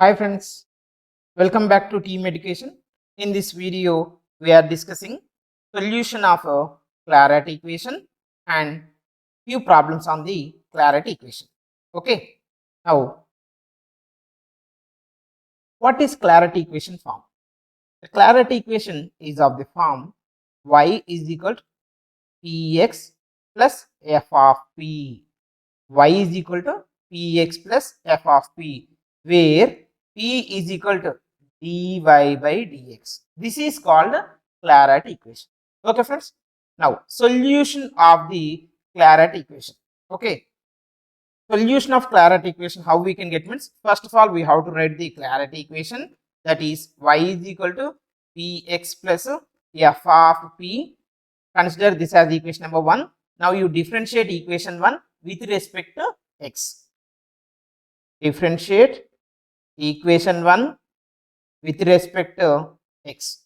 Hi friends, welcome back to Team Education. In this video, we are discussing solution of a Clairaut equation and few problems on the Clairaut equation. Okay, now what is Clairaut equation form? The Clairaut equation is of the form y is equal to px plus f of p. Y is equal to px plus f of p, where p is equal to dy by dx. This is called Clairaut equation. Okay, friends. Now, solution of the Clairaut equation. Okay, solution of Clairaut equation. How we can get means, first of all, we have to write the Clairaut equation, that is y is equal to px plus f of p. Consider this as equation number 1. Now you differentiate equation 1 with respect to x. Differentiate equation 1 with respect to x.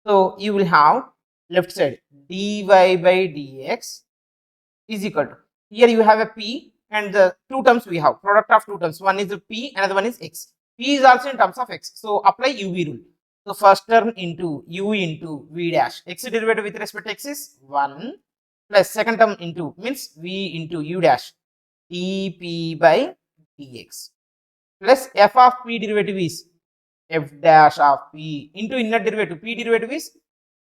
So you will have left side dy by dx is equal to, here you have a p and the two terms we have, product of two terms, one is p, another one is x. P is also in terms of x, so apply uv rule. So first term into u into v dash, x derivative with respect to x is 1, plus second term into means v into u dash dp by dx, plus f of p derivative is f dash of p into inner derivative, p derivative is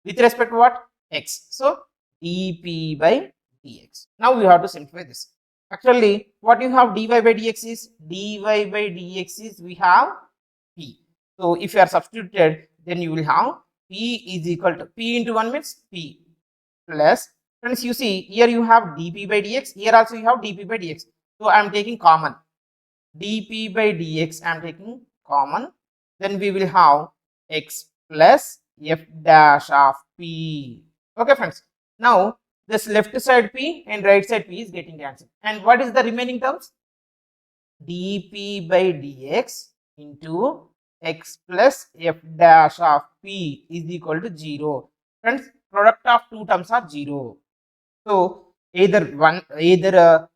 with respect to what, x, so dp by dx. Now we have to simplify this. Actually, what you have dy by dx is, dy by dx is we have p. So if you are substituted, then you will have p is equal to, p into 1 means p, plus, friends, you see here you have dp by dx, here also you have dp by dx. So I am taking common, dp by dx I am taking common, then we will have x plus f dash of p. Okay, friends. Now this left side p and right side p is getting cancelled. And what is the remaining terms? dp by dx into x plus f dash of p is equal to 0. Friends, product of two terms are 0. So either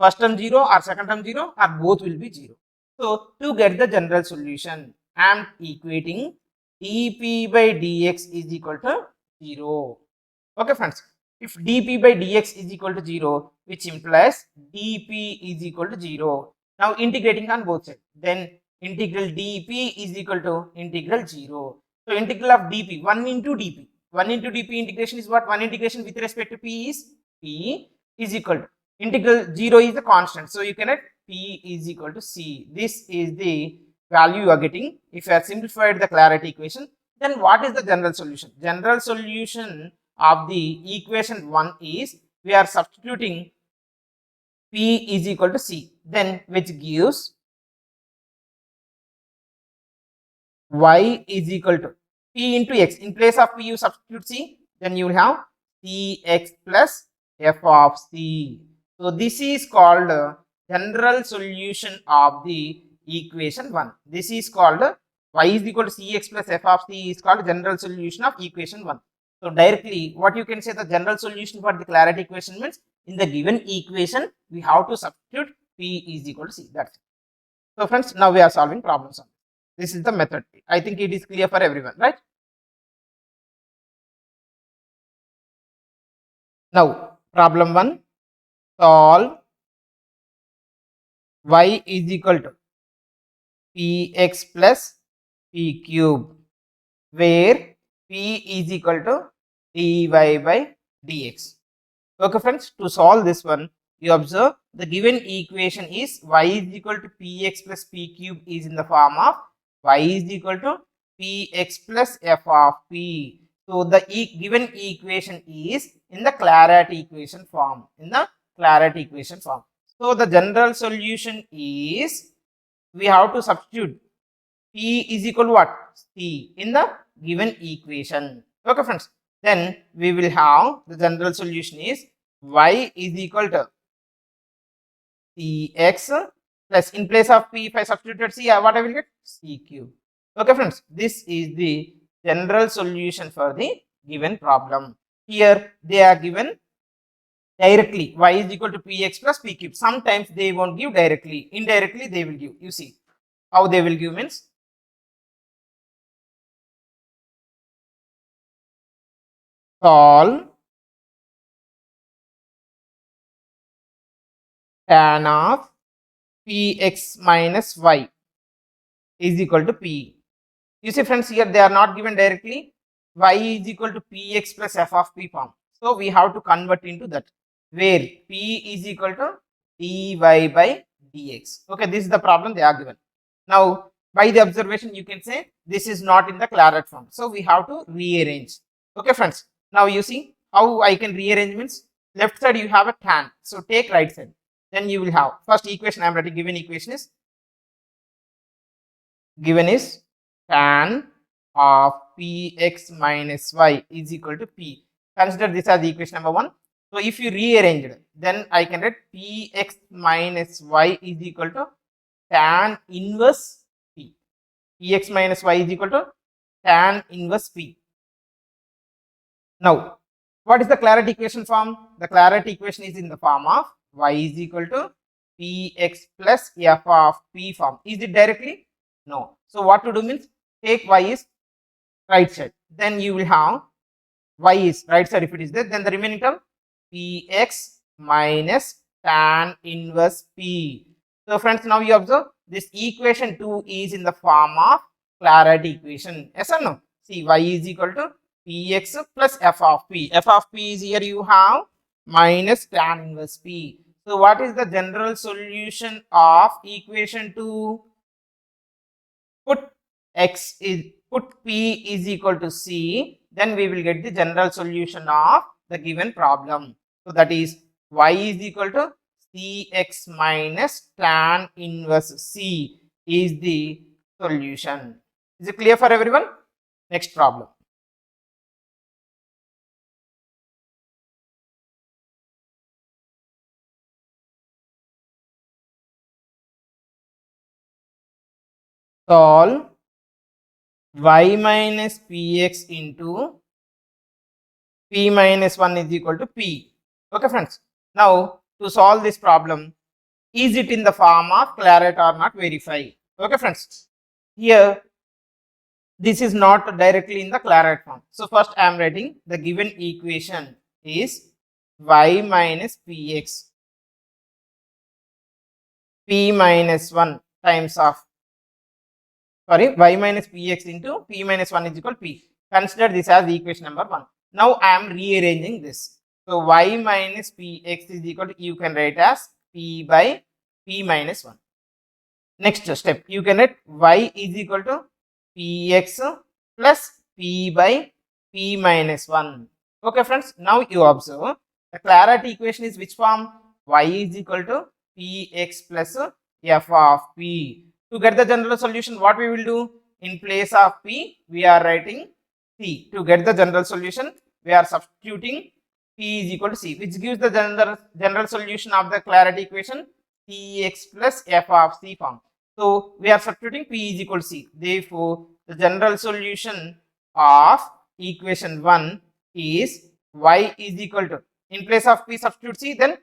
first term 0 or second term 0 or both will be 0. So to get the general solution, I am equating dp by dx is equal to 0. Okay, friends. If dp by dx is equal to 0, which implies dp is equal to 0. Now integrating on both sides, then integral dp is equal to integral 0. So integral of dp, 1 into dp. 1 into dp integration is what? 1 integration with respect to p is equal to, integral 0 is the constant. So you can write p is equal to c. This is the value you are getting. If you have simplified the Clairaut equation, then what is the general solution? General solution of the equation 1 is, we are substituting p is equal to c, then which gives y is equal to p into x. In place of p you substitute c, then you will have cx plus f of c. So this is called general solution of the equation 1. This is called y is equal to cx plus f of c is called general solution of equation 1. So directly what you can say, the general solution for the Clairaut equation means, in the given equation we have to substitute p is equal to c. That's it. So friends, now we are solving problems on this. Is the method. I think it is clear for everyone, right? Now problem 1, solve y is equal to px plus p cube, where p is equal to dy by dx. Okay, friends, to solve this one, you observe the given equation is y is equal to px plus p cube is in the form of y is equal to px plus f of p. So the given equation is in the Clairaut equation form. In the Clairaut equation form. So the general solution is, we have to substitute p is equal to what? C in the given equation. Okay, friends. Then we will have the general solution is y is equal to cx plus, in place of p if I substituted c, what I will get? C cube. Okay, friends. This is the general solution for the given problem. Here they are given directly, y is equal to px plus p cube. Sometimes they won't give directly, indirectly they will give. You see, How they will give means, solve tan of px minus y is equal to p. You see friends, here they are not given directly. Y is equal to px plus f of p form. So we have to convert into that, where p is equal to dy by dx. Okay, this is the problem they are given. Now, by the observation, you can say this is not in the Claret form. So we have to rearrange. Okay, friends. Now you see how I can rearrange means, left side you have a tan. So take right side. Then you will have first equation I am writing, given equation is tan of px minus y is equal to p. Consider this as equation number 1. So if you rearrange it, then I can write px minus y is equal to tan inverse p. Px minus y is equal to tan inverse p. Now, what is the Claret equation form? The Claret equation is in the form of y is equal to px plus f of p form. Is it directly? No. So what to do means, take y is right side, then you will have y is right side if it is there, then the remaining term px minus tan inverse p. So friends, now you observe this equation 2 is in the form of Claret equation. Yes or no? See, y is equal to px plus f of p. F of p is here you have minus tan inverse p. So what is the general solution of equation 2? Put p is equal to c, then we will get the general solution of the given problem. So that is y is equal to cx minus tan inverse c is the solution. Is it clear for everyone? Next problem. Solve y minus px into p minus 1 is equal to p. Okay friends, now to solve this problem, is it in the form of Claret or not, verify. Okay friends, here this is not directly in the Claret form. So first I am writing the given equation is y minus px p minus 1 times of y minus px into p minus 1 is equal to p. Consider this as equation number 1. Now I am rearranging this. So y minus px is equal to, you can write as p by p minus 1. Next step, you can write y is equal to px plus p by p minus 1. Okay friends, now you observe the Claret equation is which form? Y is equal to px plus f of p. To get the general solution, what we will do? In place of p, we are writing c. To get the general solution, we are substituting p is equal to c, which gives the general solution of the Claret equation, cx plus f of c form. So we are substituting p is equal to c. Therefore, the general solution of equation 1 is y is equal to, in place of p substitute c, then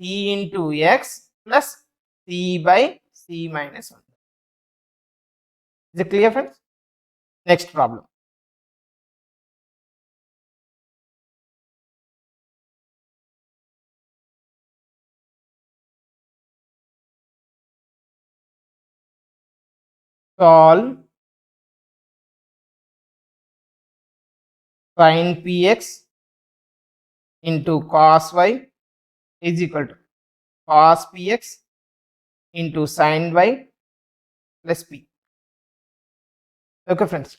c into x plus c by c minus 1. Is it clear friends? Next problem. Solve sin px into cos y is equal to cos px into sin y plus p. Okay friends,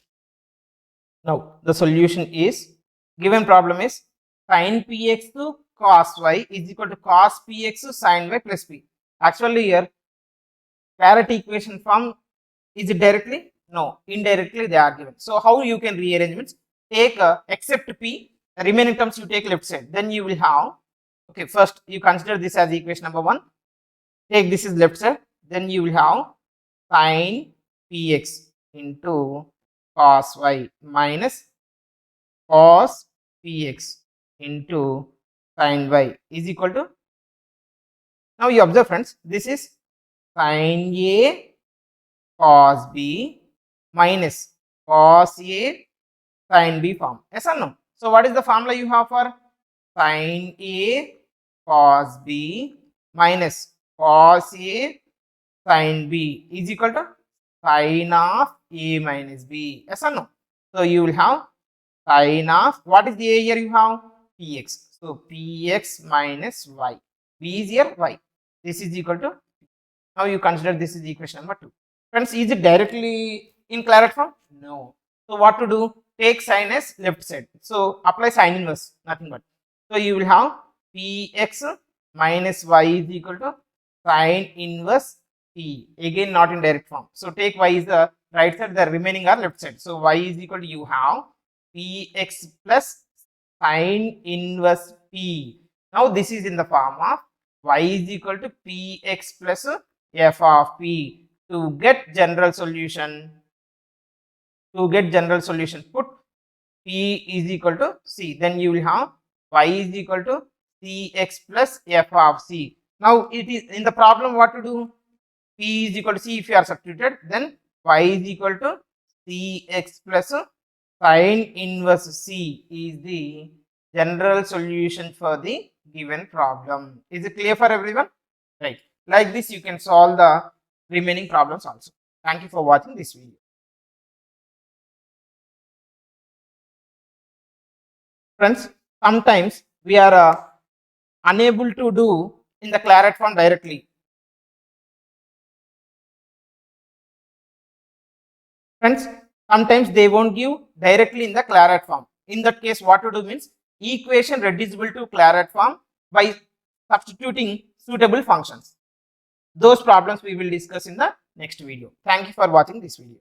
now the solution is, given problem is sin px to cos y is equal to cos px to sin y plus p. Actually here Claret equation form, is it directly? No, indirectly they are given. So how you can rearrange means, take except p, the remaining terms you take left side, then you will have, okay, first you consider this as equation number 1, take this is left side, then you will have sin px into cos y minus cos px into sin y is equal to, now you observe friends, this is sin a cos B minus cos A sin B form. Yes or no? So what is the formula you have for sin A cos B minus cos A sin B is equal to sin of A minus B. Yes or no? So you will have sin of, what is the A here you have? Px. So Px minus Y. B is here Y. This is equal to, now you consider this is equation number 2. Friends, is it directly in Claret form? No. So what to do? Take sin as left side. So apply sin inverse, nothing but. So you will have Px minus Y is equal to sin inverse P. Again not in direct form. So take Y is the right side, the remaining are left side. So Y is equal to, you have Px plus sin inverse P. Now this is in the form of Y is equal to Px plus f of P. To get general solution, put P is equal to C. Then you will have Y is equal to Cx plus f of C. Now it is in the problem what to do? P is equal to C if you are substituted, then Y is equal to Cx plus sin inverse C is the general solution for the given problem. Is it clear for everyone? Right. Like this you can solve the remaining problems also. Thank you for watching this video. Friends, sometimes we are unable to do in the Claret form directly. Friends, sometimes they won't give directly in the Claret form. In that case, what to do means equation reducible to Claret form by substituting suitable functions. Those problems we will discuss in the next video. Thank you for watching this video.